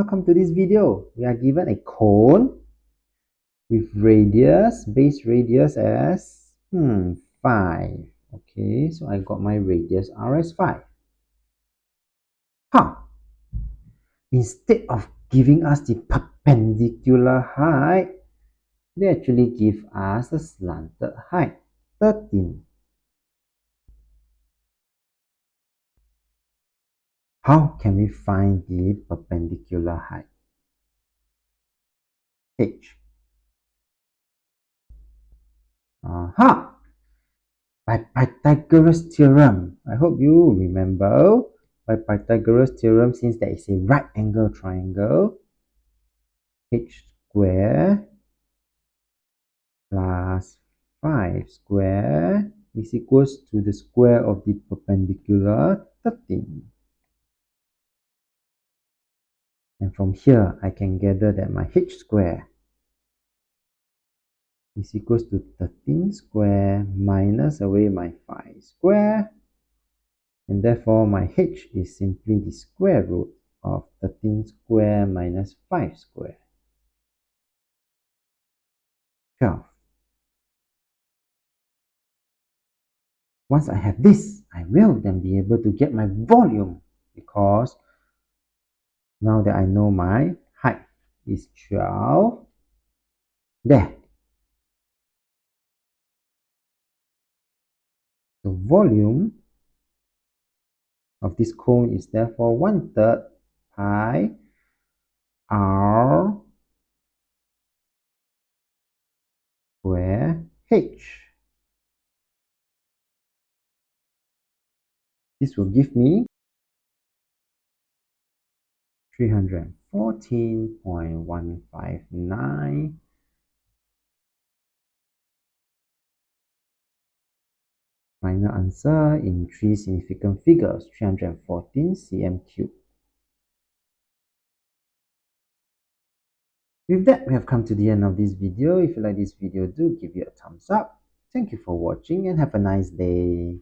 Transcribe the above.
welcome to this video. We are given a cone with radius, base radius as 5. Okay, so I got my radius r as 5. Instead of giving us the perpendicular height, they actually give us the slanted height, 13. How can we find the perpendicular height? H. By Pythagoras theorem. I hope you remember. By Pythagoras theorem, since there is a right angle triangle, h square plus 5 square is equals to the square of the perpendicular, 13. And from here, I can gather that my h square is equals to 13 square minus away my 5 square. And therefore, my h is simply the square root of 13 square minus 5 square. 12. Once I have this, I will then be able to get my volume, because now that I know my height is 12, there. The volume of this cone is therefore 1/3 pi r square h. This will give me 314.159. Final answer in 3 significant figures, 314 cm3. With that, we have come to the end of this video. If you like this video, do give it a thumbs up. Thank you for watching and have a nice day.